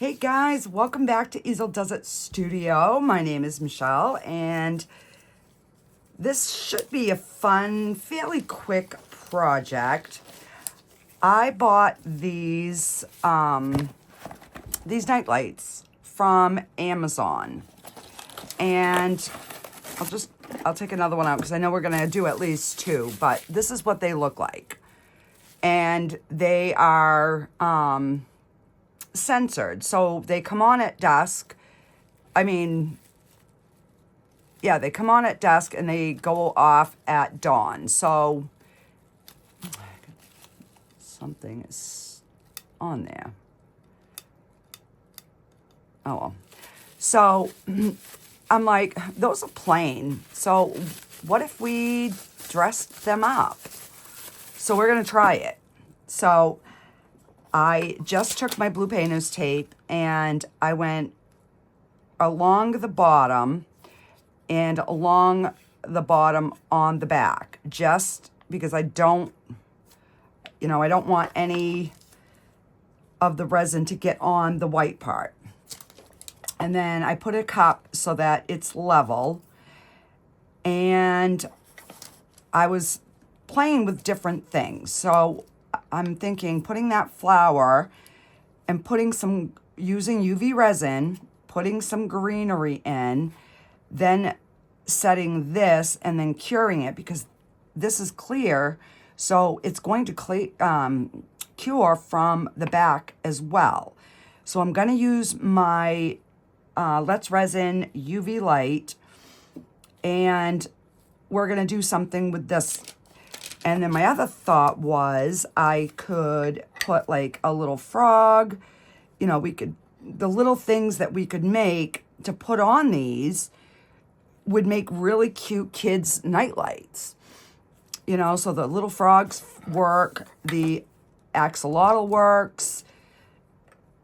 Hey guys, welcome back to Easel Does It Studio. My name is Michelle, and this should be a fun, fairly quick project. I bought these night lights from Amazon, and I'll take another one out because I know we're gonna do at least two, but this is what they look like. And they are censored, so they come on at dusk. They come on at dusk and they go off at dawn. So something is on there. Oh well. So I'm like, those are plain, so what if we dressed them up? So we're gonna try it. So I just took my blue painter's tape and I went along the bottom and along the bottom on the back, just because I don't want any of the resin to get on the white part. And then I put a cup so that it's level, and I was playing with different things. So I'm thinking putting that flower and using UV resin, putting some greenery in, then setting this and then curing it, because this is clear, so it's going to cure from the back as well. So I'm going to use my Let's Resin UV light, and we're going to do something with this. And then my other thought was I could put like a little frog, the little things that we could make to put on these would make really cute kids' night lights. So the little frogs work, the axolotl works,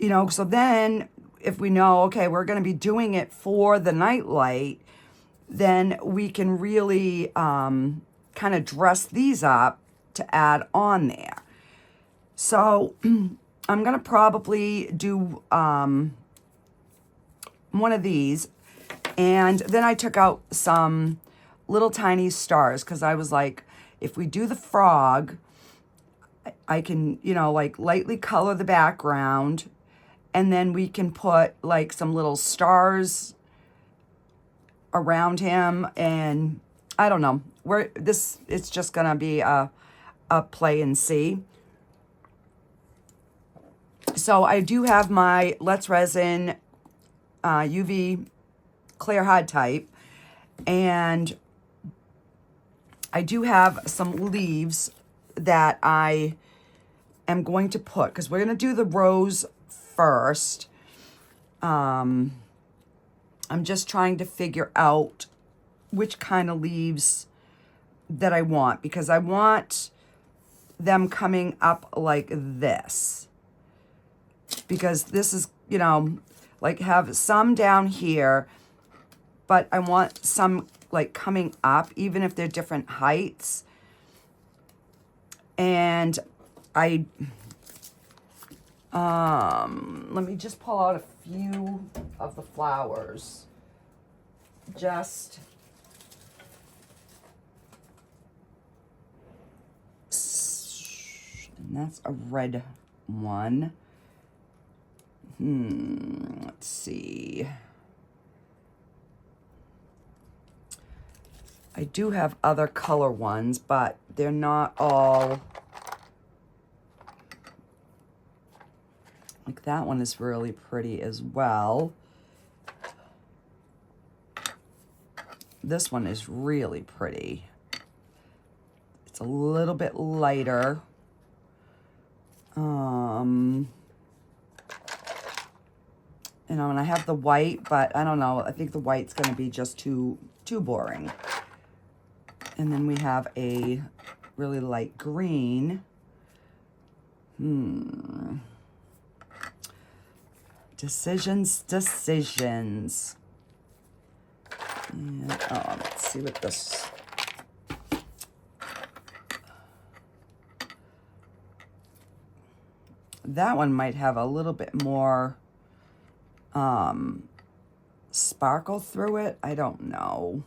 so then if we know, okay, we're going to be doing it for the night light, then we can really kind of dress these up to add on there. So I'm going to probably do one of these. And then I took out some little tiny stars because I was like, if we do the frog, I can, lightly color the background, and then we can put like some little stars around him, and I don't know. It's just gonna be a play and see. So I do have my Let's Resin UV clear hard type, and I do have some leaves that I am going to put, because we're gonna do the rose first. I'm just trying to figure out which kind of leaves that I want, because I want them coming up like this, because this is, like have some down here, but I want some like coming up, even if they're different heights. And let me just pull out a few of the flowers. And that's a red one. Let's see. I do have other color ones, but they're not all. Like that one is really pretty as well. This one is really pretty. It's a little bit lighter. And I have the white, but I don't know. I think the white's going to be just too boring. And then we have a really light green. Decisions. And, let's see what this. That one might have a little bit more sparkle through it. I don't know.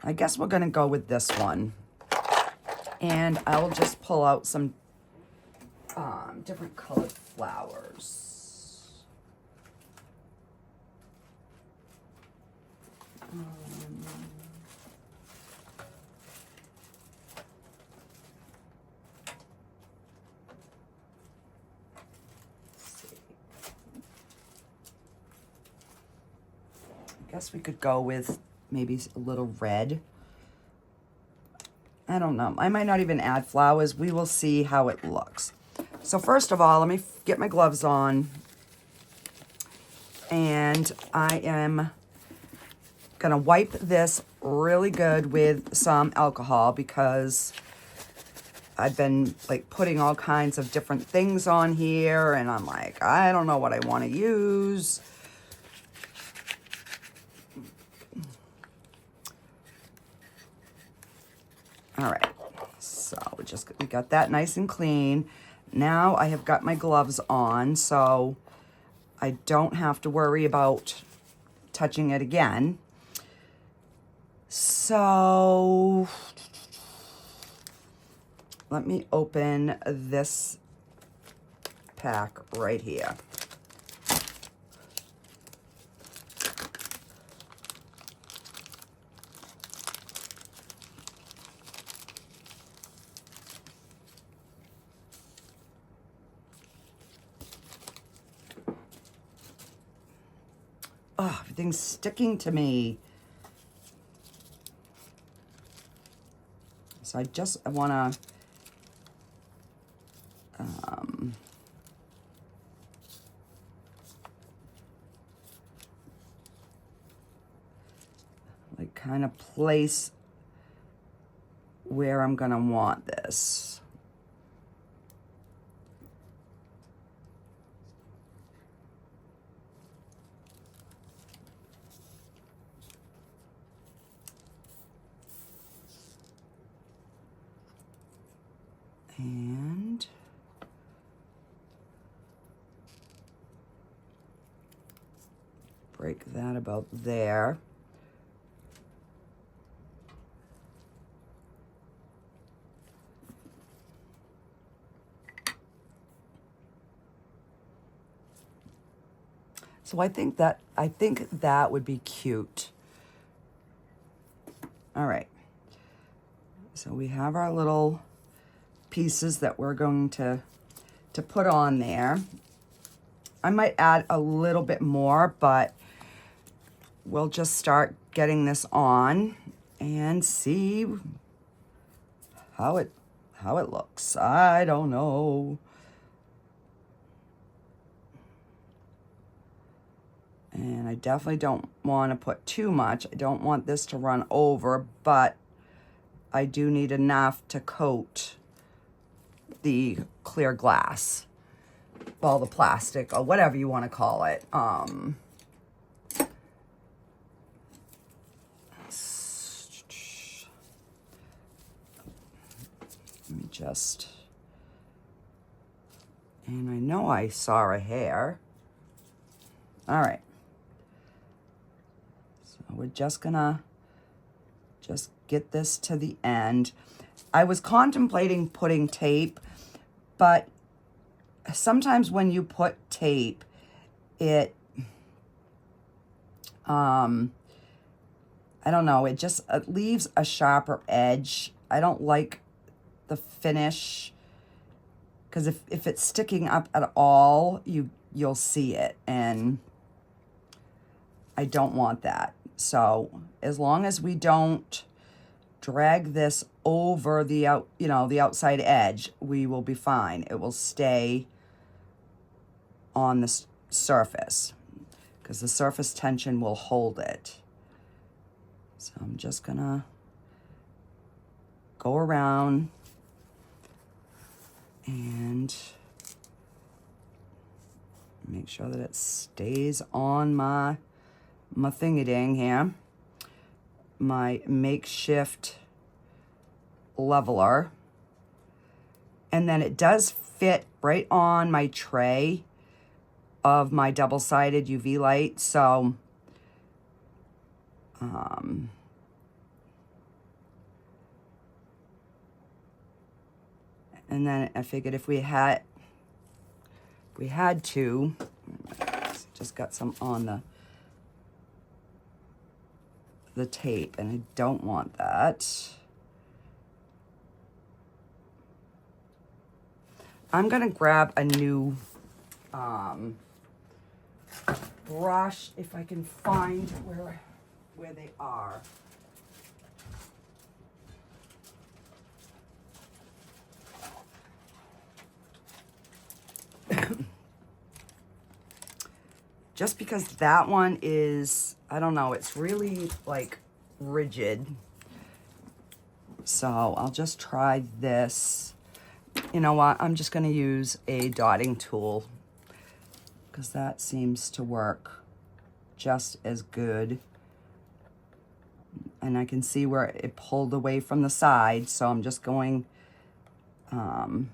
I guess we're gonna go with this one. And I'll just pull out some different colored flowers. Let's see. I guess we could go with maybe a little red. I don't know. I might not even add flowers. We will see how it looks. So first of all, let me get my gloves on. And I am going to wipe this really good with some alcohol because I've been like putting all kinds of different things on here and I'm like, I don't know what I want to use. All right, so we got that nice and clean. Now I have got my gloves on, so I don't have to worry about touching it again. So let me open this pack right here. Oh, everything's sticking to me. So I want to like kind of place where I'm going to want this. And break that about there. So I think that would be cute. All right. So we have our little pieces that we're going to put on there. I might add a little bit more, but we'll just start getting this on and see how it looks. I don't know. And I definitely don't want to put too much. I don't want this to run over, but I do need enough to coat the clear glass, well, the plastic or whatever you want to call it. Let me just, and I know I saw a hair. All right. So we're just gonna get this to the end. I was contemplating putting tape, but sometimes when you put tape, it, I don't know, it leaves a sharper edge. I don't like the finish, because if it's sticking up at all, you'll see it, and I don't want that. So as long as we don't drag this over the outside edge, we will be fine. It will stay on the surface because the surface tension will hold it. So I'm just gonna go around and make sure that it stays on my thingy-dang here. My makeshift leveler. And then it does fit right on my tray of my double-sided UV light. So, and then I figured if we had to, just got some on the tape, and I don't want that. I'm gonna grab a new brush if I can find where they are. Just because that one is, I don't know, it's really like rigid. So I'll just try this. You know what? I'm just going to use a dotting tool because that seems to work just as good. And I can see where it pulled away from the side. So I'm just going to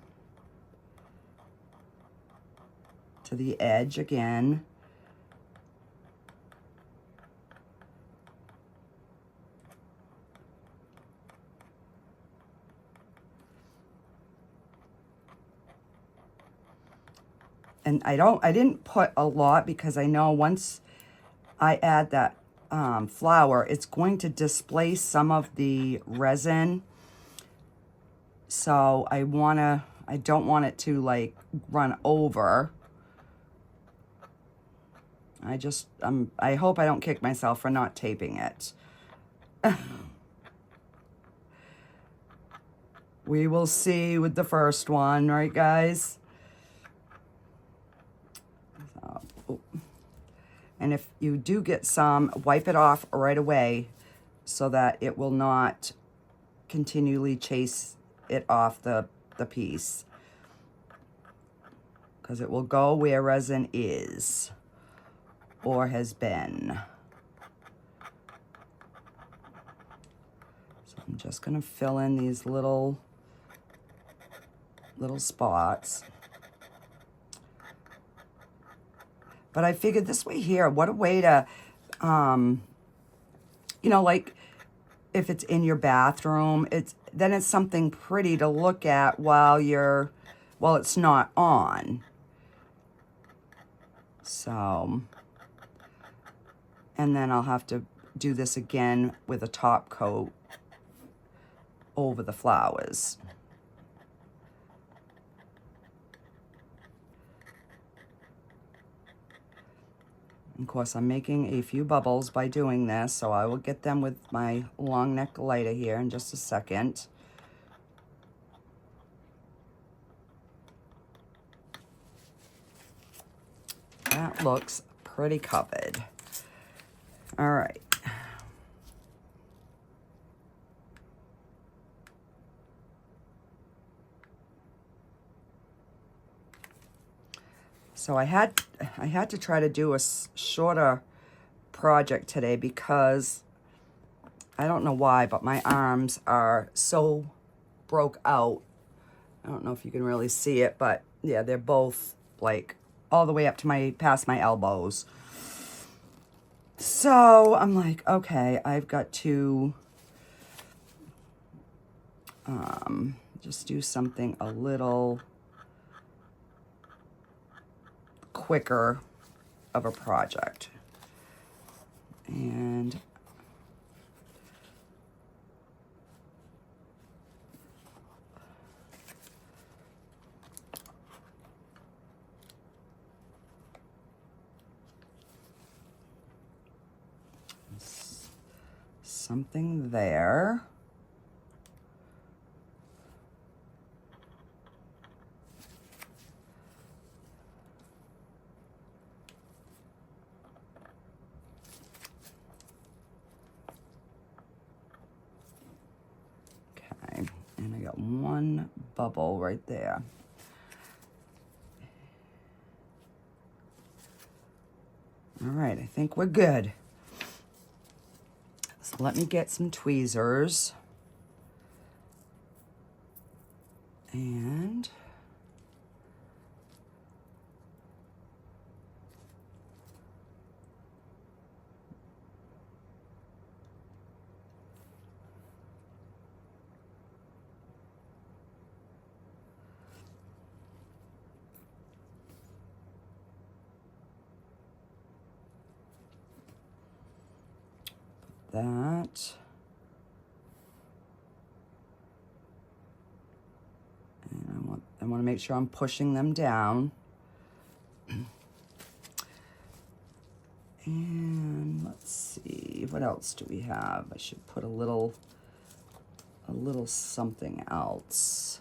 the edge again. And I didn't put a lot because I know once I add that flour, it's going to displace some of the resin. So I don't want it to like run over. I hope I don't kick myself for not taping it. We will see with the first one, right guys? And if you do get some, wipe it off right away so that it will not continually chase it off the piece. Because it will go where resin is or has been. So I'm just going to fill in these little spots. But I figured this way here, what a way to, you know, like if it's in your bathroom, then it's something pretty to look at while it's not on. So, and then I'll have to do this again with a top coat over the flowers. Of course, I'm making a few bubbles by doing this, so I will get them with my long neck lighter here in just a second. That looks pretty covered. All right. So I had to try to do a shorter project today because I don't know why, but my arms are so broke out. I don't know if you can really see it, but yeah, they're both like all the way up to past my elbows. So I'm like, okay, I've got to just do something a little quicker of a project. And something there. And I got one bubble right there. All right, I think we're good. So let me get some tweezers. And that. And I want to make sure I'm pushing them down. And let's see, what else do we have? I should put a little something else.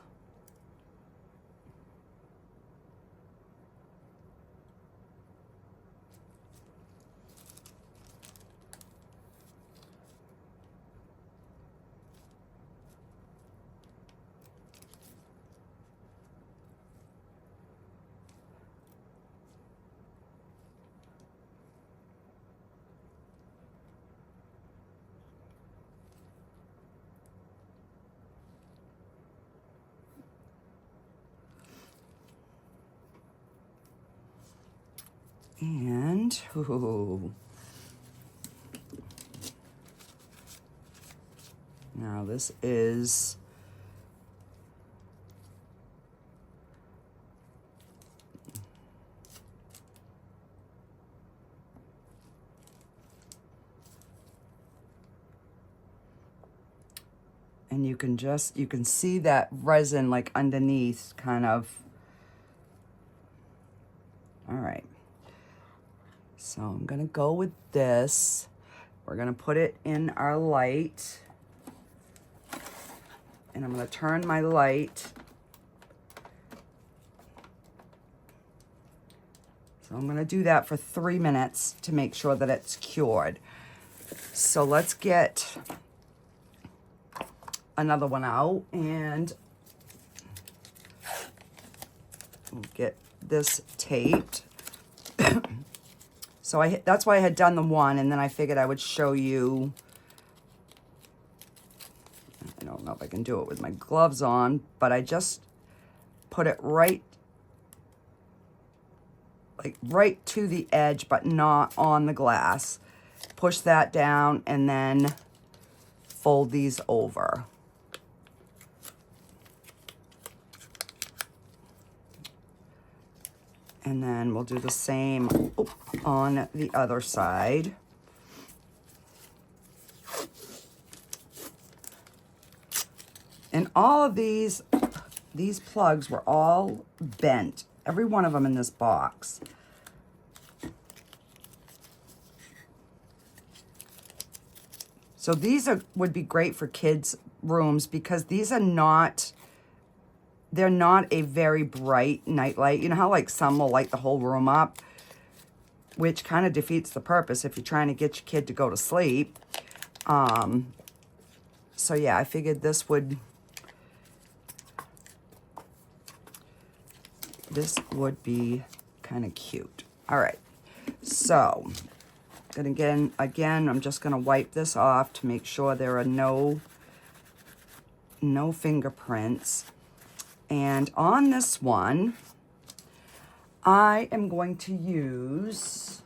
And, ooh. Now this is, and you can see that resin like underneath kind of. All right. So I'm gonna go with this. We're gonna put it in our light. And I'm gonna turn my light. So I'm gonna do that for 3 minutes to make sure that it's cured. So let's get another one out and we'll get this taped. So that's why I had done the one, and then I figured I would show you. I don't know if I can do it with my gloves on, but I just put it right to the edge, but not on the glass. Push that down and then fold these over. And then we'll do the same on the other side. And all of these plugs were all bent. Every one of them in this box. So these would be great for kids' rooms because these are not, they're not a very bright night light. You know how like some will light the whole room up, which kind of defeats the purpose if you're trying to get your kid to go to sleep. So yeah, I figured this would be kind of cute. All right, so again, I'm just gonna wipe this off to make sure there are no fingerprints. And on this one, I am going to use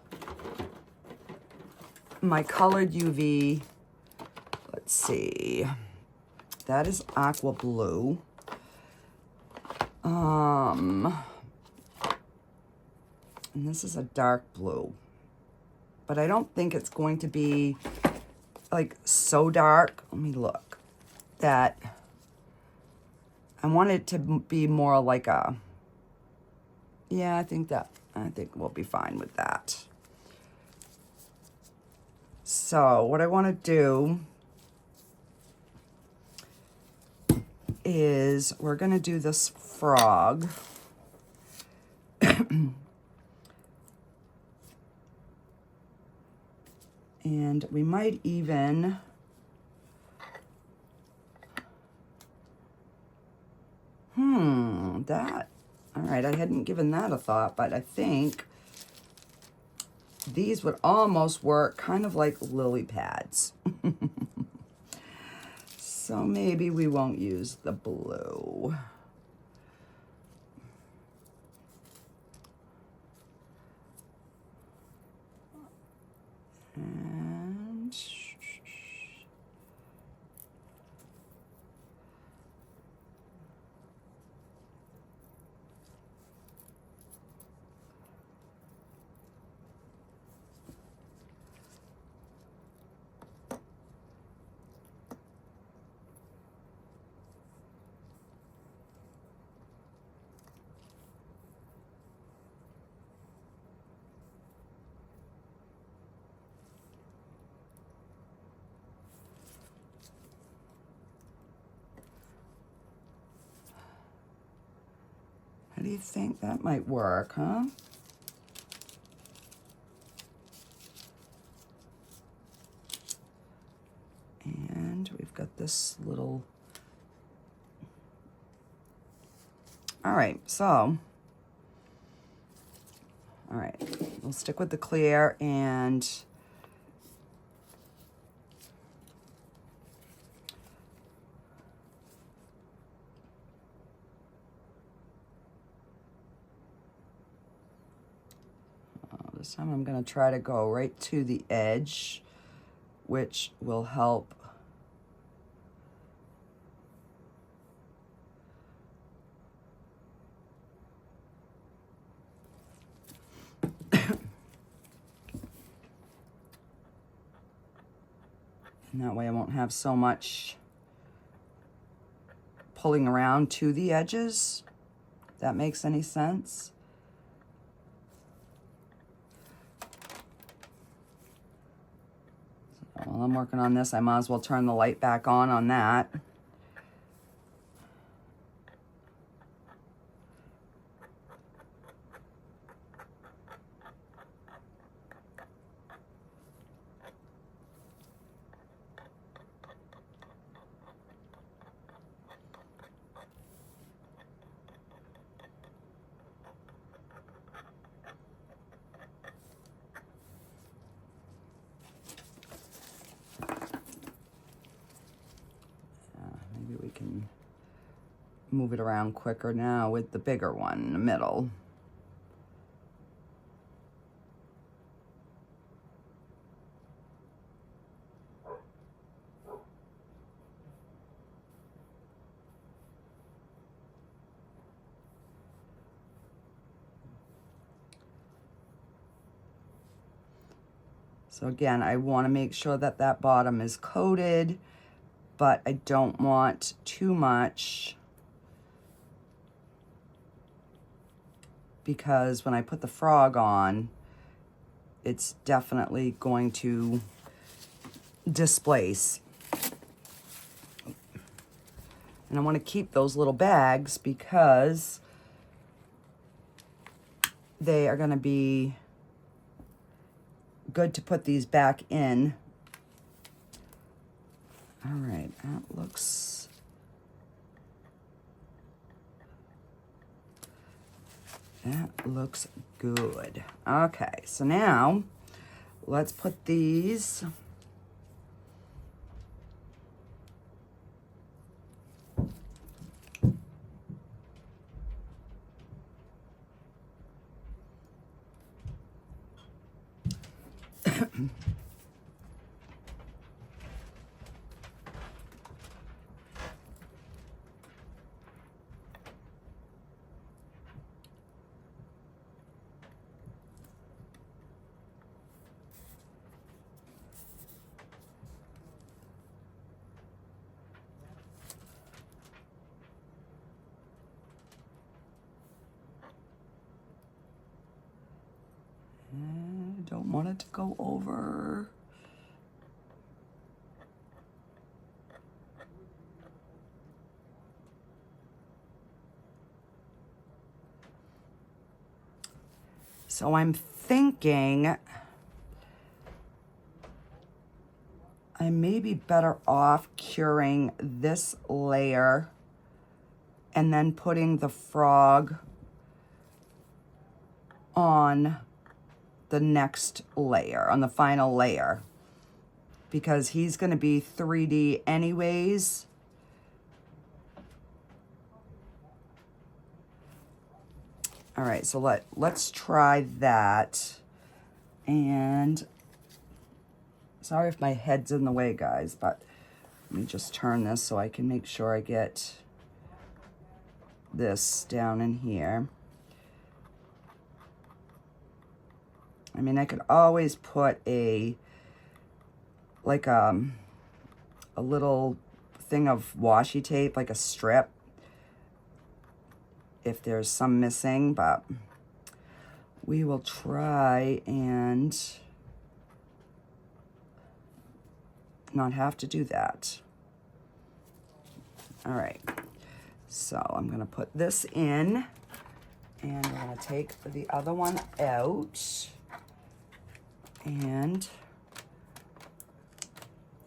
my colored UV. Let's see, that is aqua blue. And this is a dark blue, but I don't think it's going to be like so dark. Let me look. That I want it to be more like a, yeah, I think we'll be fine with that. So what I want to do is we're going to do this frog. And we might even that, all right, I hadn't given that a thought, but I think these would almost work kind of like lily pads. So maybe we won't use the blue. do you think? That might work, huh? And we've got this little... All right, so... All right, we'll stick with the clear and... This time I'm going to try to go right to the edge, which will help and that way I won't have so much pulling around to the edges, if that makes any sense. So while I'm working on this, I might as well turn the light back on that. Maybe we can move it around quicker now with the bigger one in the middle. So again, I want to make sure that that bottom is coated, but I don't want too much, because when I put the frog on, it's definitely going to displace. And I want to keep those little bags because they are going to be good to put these back in. All right, that looks... That looks good. Okay, so now let's put these don't want it to go over. So I'm thinking I may be better off curing this layer and then putting the frog on the next layer, on the final layer, because he's going to be 3D anyways. All right, so let's try that. And sorry if my head's in the way, guys, but let me just turn this so I can make sure I get this down in here. I mean, I could always put a little thing of washi tape, like a strip, if there's some missing, but we will try and not have to do that. All right, so I'm gonna put this in And we're gonna take the other one out and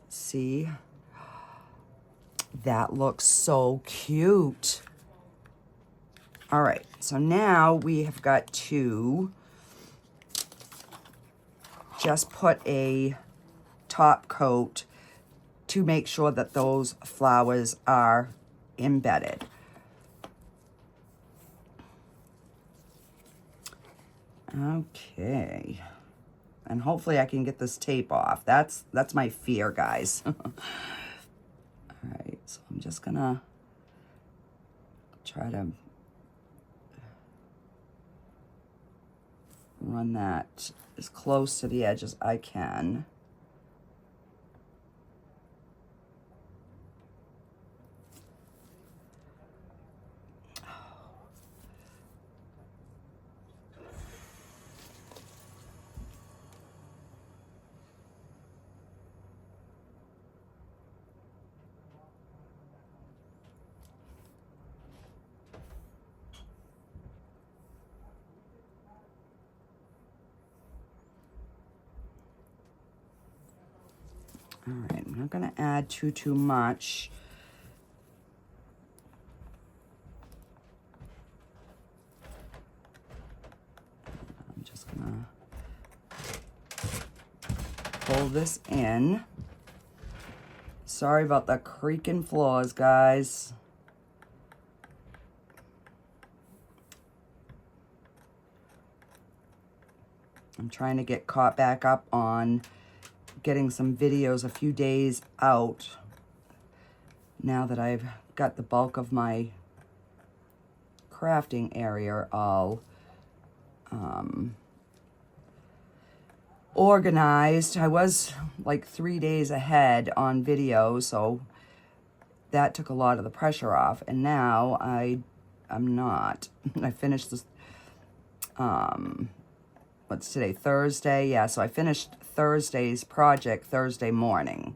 see. That looks so cute. All right, so now we have got to just put a top coat to make sure that those flowers are embedded. Okay. And hopefully I can get this tape off. That's my fear, guys. All right, so I'm just gonna try to run that as close to the edge as I can. All right, I'm not gonna add too much. I'm just gonna pull this in. Sorry about the creaking floors, guys. I'm trying to get caught back up on getting some videos a few days out now that I've got the bulk of my crafting area all organized. I was like 3 days ahead on video, so that took a lot of the pressure off, and now I'm not. I finished this what's today, Thursday? Yeah, so I finished Thursday's project Thursday morning.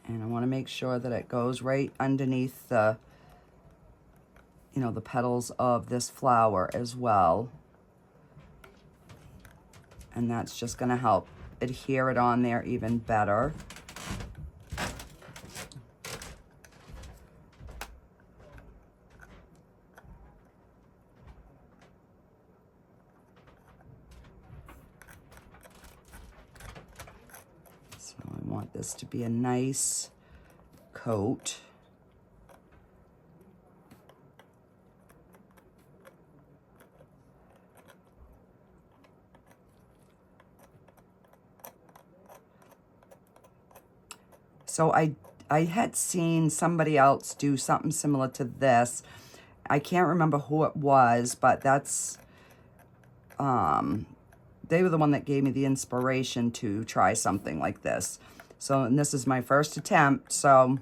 And I want to make sure that it goes right underneath the, you know, the petals of this flower as well. And that's just going to help adhere it on there even better. So I want this to be a nice coat. So I had seen somebody else do something similar to this. I can't remember who it was, but that's, they were the one that gave me the inspiration to try something like this. So, and this is my first attempt, so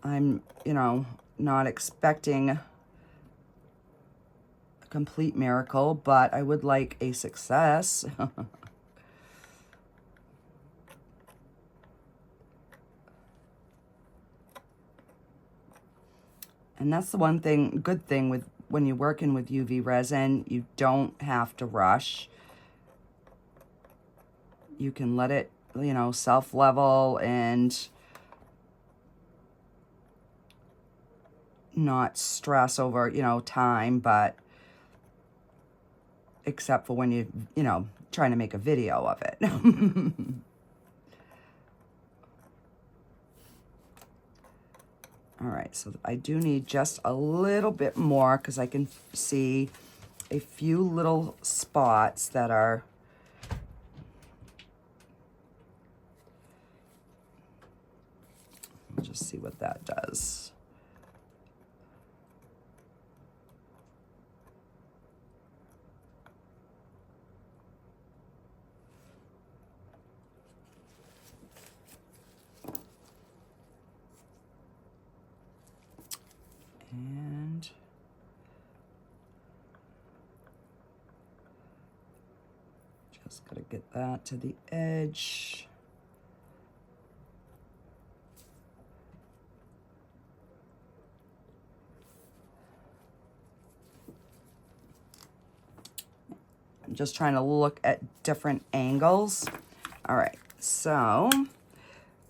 I'm, you know, not expecting a complete miracle, but I would like a success. And that's the one thing, good thing with when you're working with UV resin, you don't have to rush. You can let it, you know, self-level and not stress over, you know, time, but except for when you know, trying to make a video of it. All right, so I do need just a little bit more because I can see a few little spots that are We'll just see what that does. And Just gotta get that to the edge. I'm just trying to look at different angles. All right, so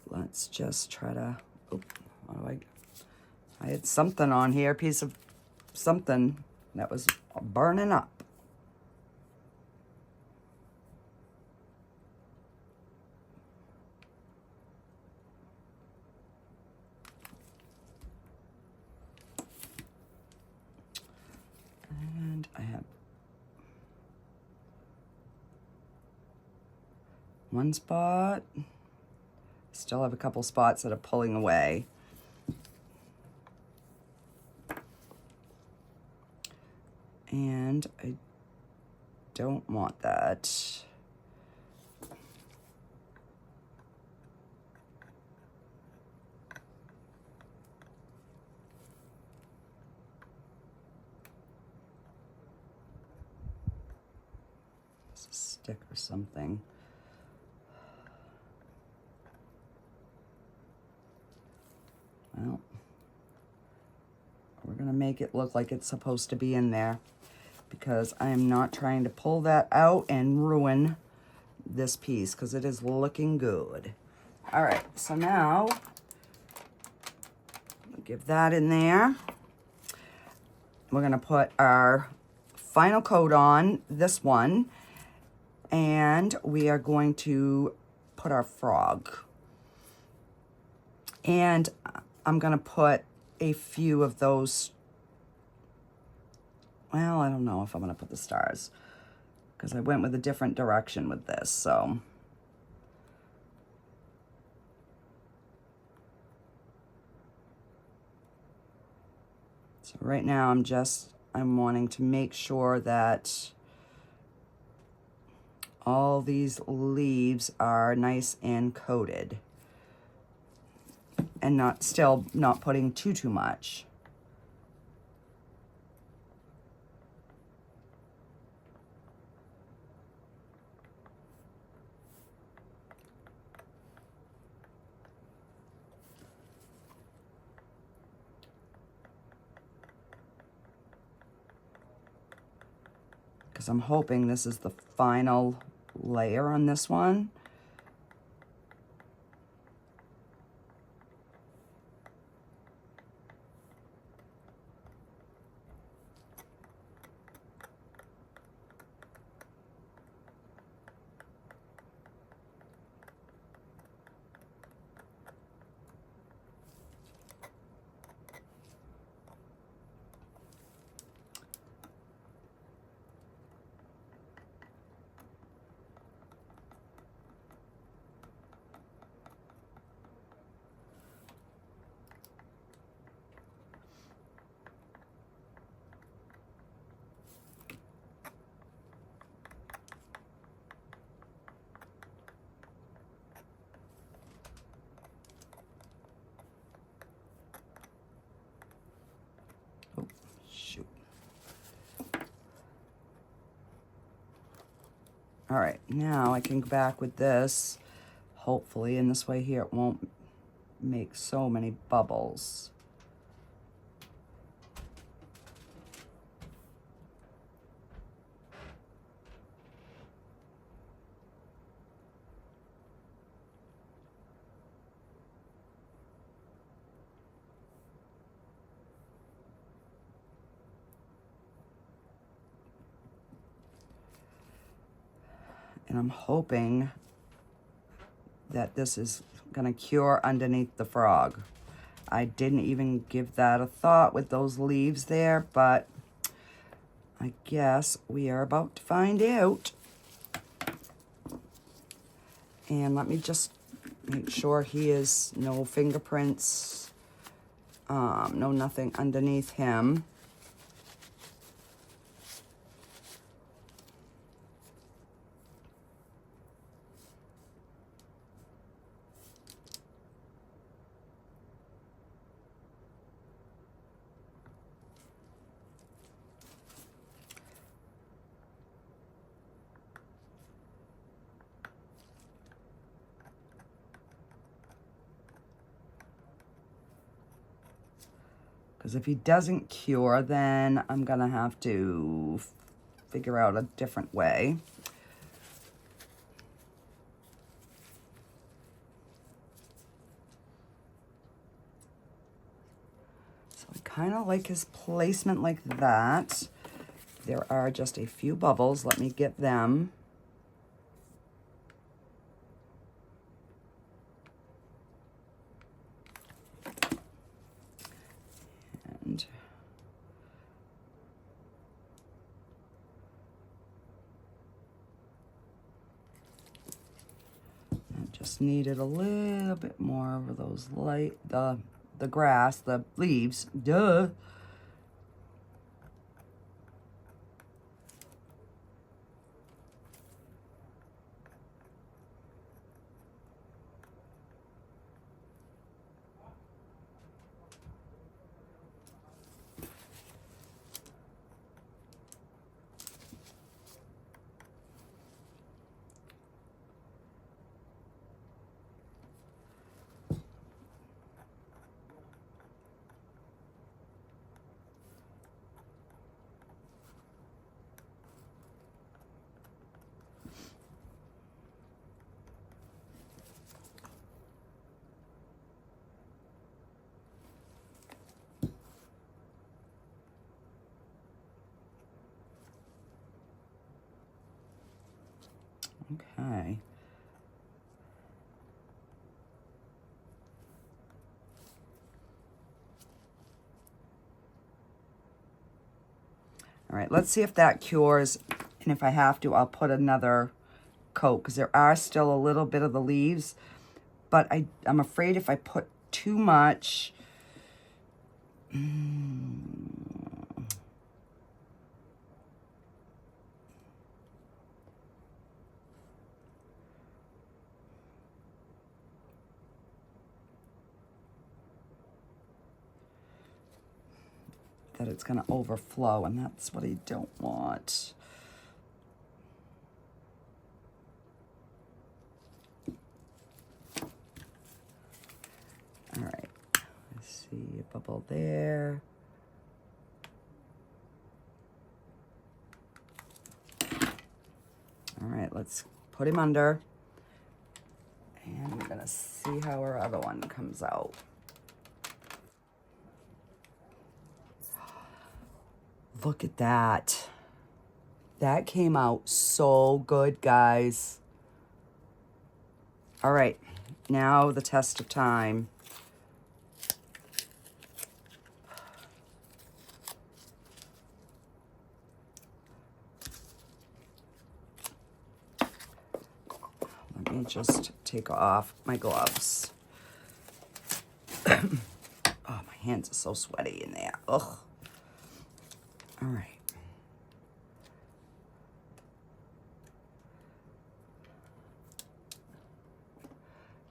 let's just try to, oh, I had something on here, a piece of something that was burning up. And I have one spot. Still have a couple spots that are pulling away. And I don't want that. It's a stick or something. Well, we're gonna make it look like it's supposed to be in there, because I am not trying to pull that out and ruin this piece, because it is looking good. All right, so now give that in there. We're gonna put our final coat on this one, and we are going to put our frog. And I'm gonna put a few of those, well, I don't know if I'm gonna put the stars, because I went with a different direction with this, so. So right now I'm wanting to make sure that all these leaves are nice and coated, and still not putting too much. Because I'm hoping this is the final layer on this one. Oh, shoot. All right, now I can go back with this, hopefully, and this way here it won't make so many bubbles. And I'm hoping that this is gonna cure underneath the frog. I didn't even give that a thought with those leaves there, but I guess we are about to find out. And let me just make sure he is no fingerprints, no nothing underneath him. Because if he doesn't cure, then I'm gonna have to figure out a different way. So I kind of like his placement like that. There are just a few bubbles. Let me get them. And I just needed a little bit more of those light, the grass, the leaves, duh. Okay. All right, let's see if that cures. And if I have to, I'll put another coat because there are still a little bit of the leaves. But I'm afraid if I put too much, that it's going to overflow, and that's what I don't want. All right, I see a bubble there. All right, let's put him under, and we're gonna see how our other one comes out. Look at that. That came out so good, guys. All right, now the test of time. Let me just take off my gloves. Oh, my hands are so sweaty in there. Ugh. All right.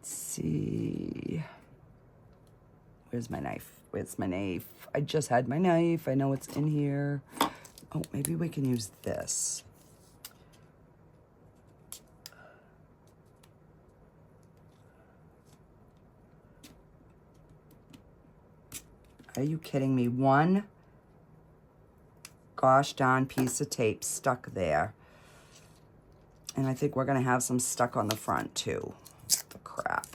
Let's see. Where's my knife? Where's my knife? I just had my knife. I know it's in here. Oh, maybe we can use this. Are you kidding me? One gosh darn piece of tape stuck there. And I think we're gonna have some stuck on the front too. The crap.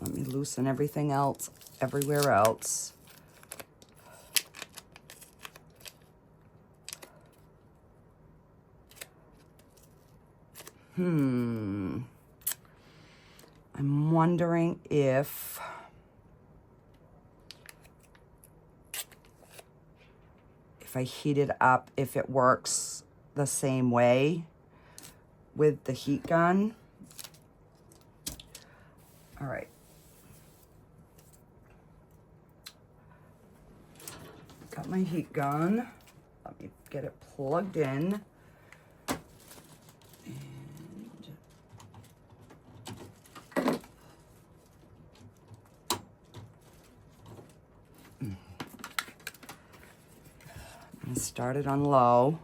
Let me loosen everything else, everywhere else. I'm wondering if I heat it up, if it works the same way with the heat gun. All right. Got my heat gun. Let me get it plugged in. And start it on low.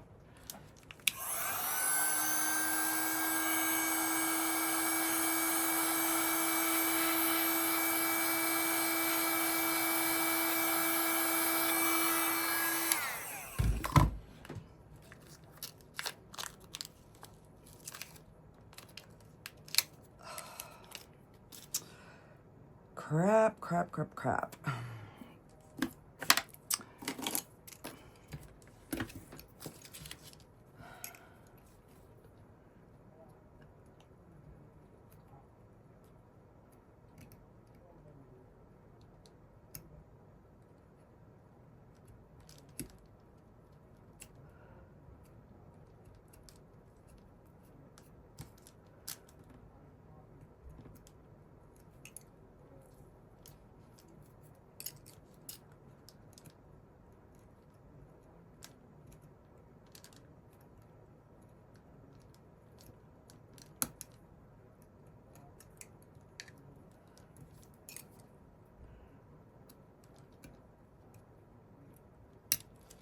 Crap, crap, crap, crap.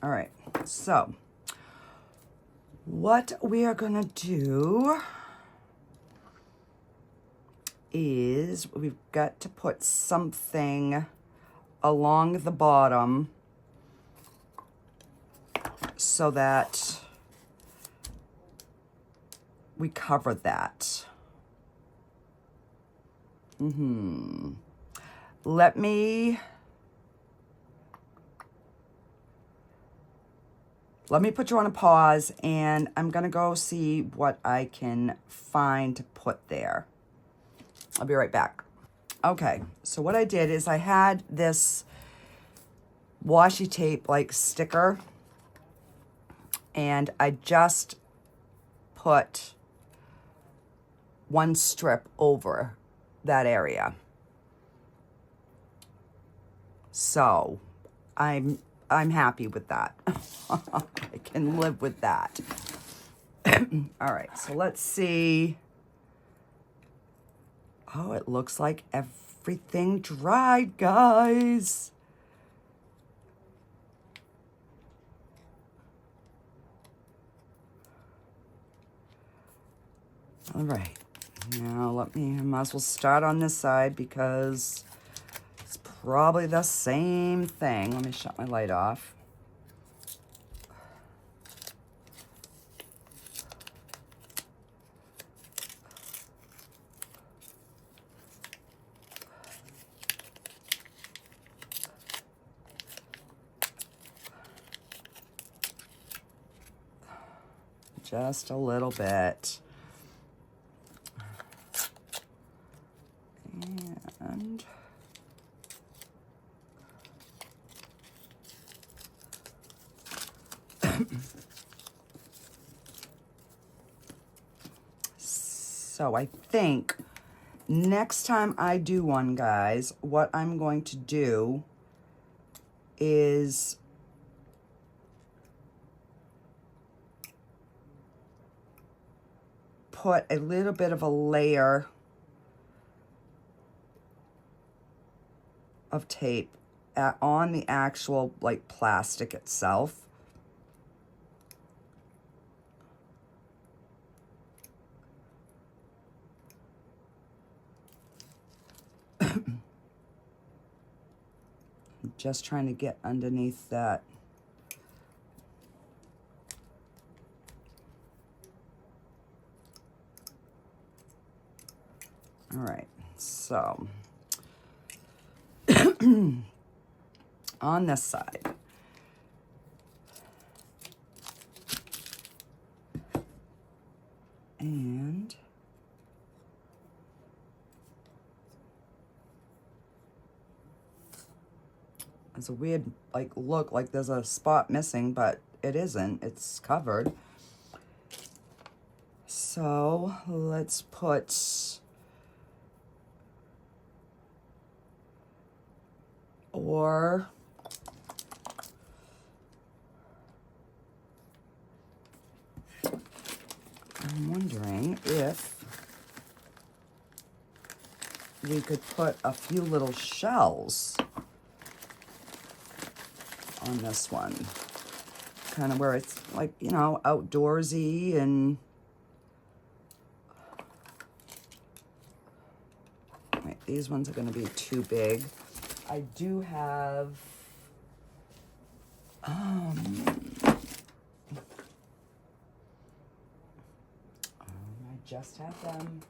All right, so what we are gonna do is we've got to put something along the bottom so that we cover that. Let me put you on a pause, and I'm gonna go see what I can find to put there. I'll be right back. Okay, so what I did is I had this washi tape like sticker, and I just put one strip over that area. So I'm happy with that. I can live with that. All right, so let's see. Oh, it looks like everything dried, guys. All right, now I might as well start on this side because it's probably the same thing. Let me shut my light off. Just a little bit. And so I think next time I do one, guys, what I'm going to do is put a little bit of a layer of tape on the actual like plastic itself. Just trying to get underneath that. All right, so on this side, and it's a weird like look like there's a spot missing, but it isn't. It's covered. So let's put or I'm wondering if we could put a few little shells on this one, kind of where it's like, you know, outdoorsy. And wait, these ones are going to be too big. I do have I just have them.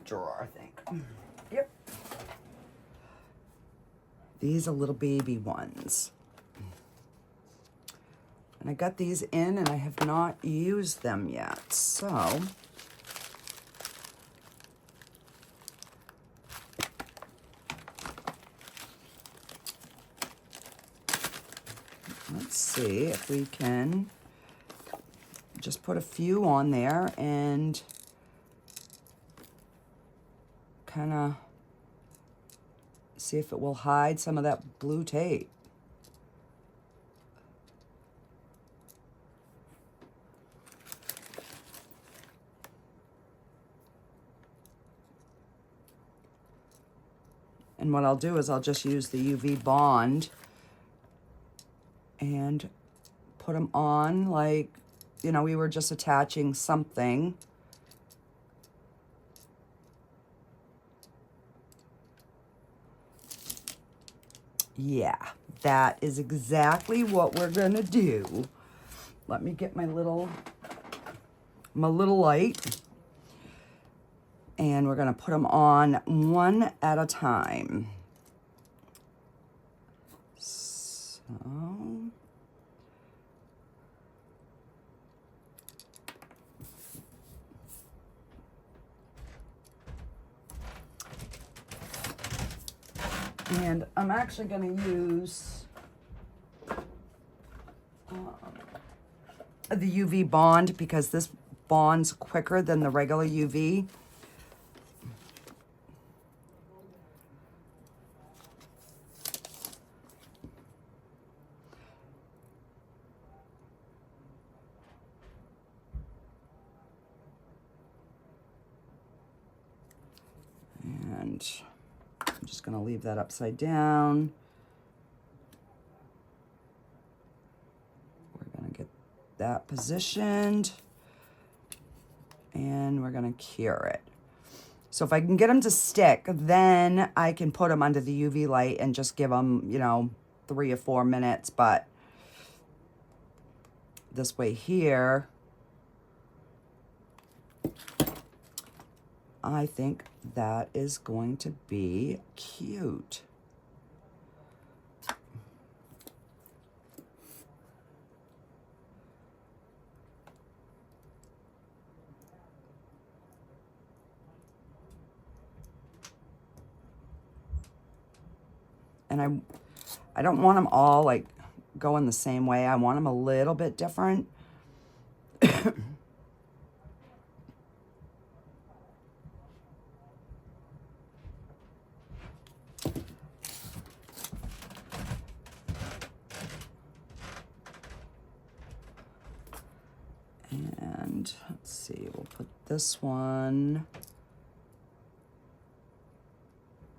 drawer, I think. Yep. These are little baby ones. And I got these in and I have not used them yet. So let's see if we can just put a few on there and kind of see if it will hide some of that blue tape. And what I'll do is I'll just use the UV bond and put them on like, you know, we were just attaching something. Yeah, that is exactly what we're gonna do. Let me get my little light. And we're gonna put them on one at a time. So. And I'm actually gonna use the UV bond because this bonds quicker than the regular UV. And I'm just gonna leave that upside down. We're gonna get that positioned and we're gonna cure it. So if I can get them to stick, then I can put them under the UV light and just give them, you know, 3 or 4 minutes. But this way here, I think that is going to be cute. And I don't want them all like going the same way. I want them a little bit different. And let's see, we'll put this one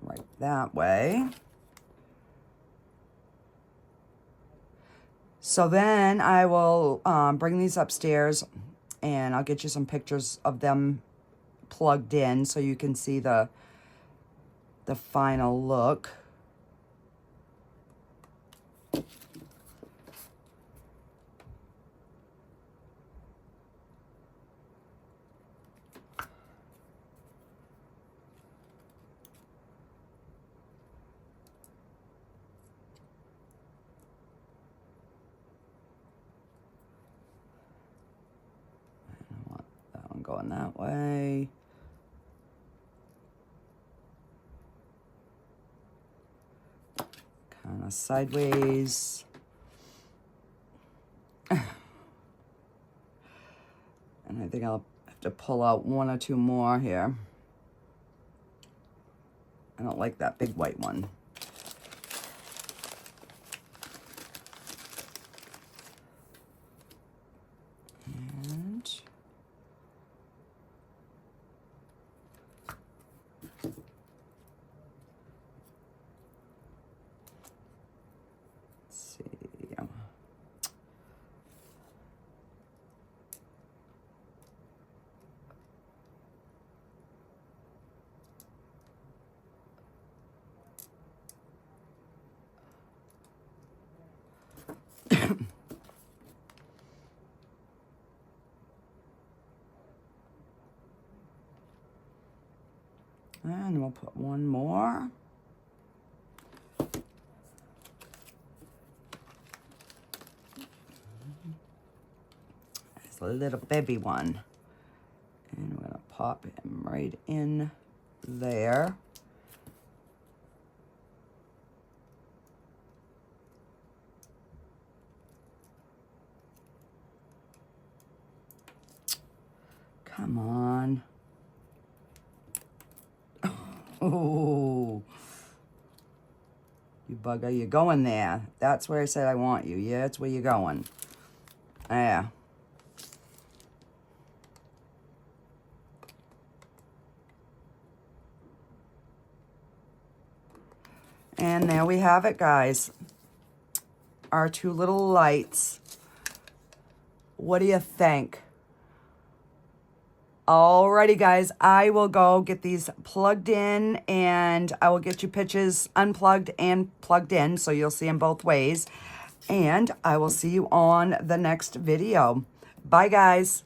right that way. So then I will bring these upstairs and I'll get you some pictures of them plugged in so you can see the final look. Going that way. Kind of sideways. And I think I'll have to pull out 1 or 2 more here. I don't like that big white one. And we'll put one more. It's a little baby one. And we're gonna pop him right in there. Come on. Oh, you bugger, you're going there. That's where I said I want you. Yeah, that's where you're going. Yeah. And there we have it, guys. Our two little lights. What do you think? Alrighty, guys, I will go get these plugged in, and I will get you pictures unplugged and plugged in, so you'll see them both ways. And I will see you on the next video. Bye, guys.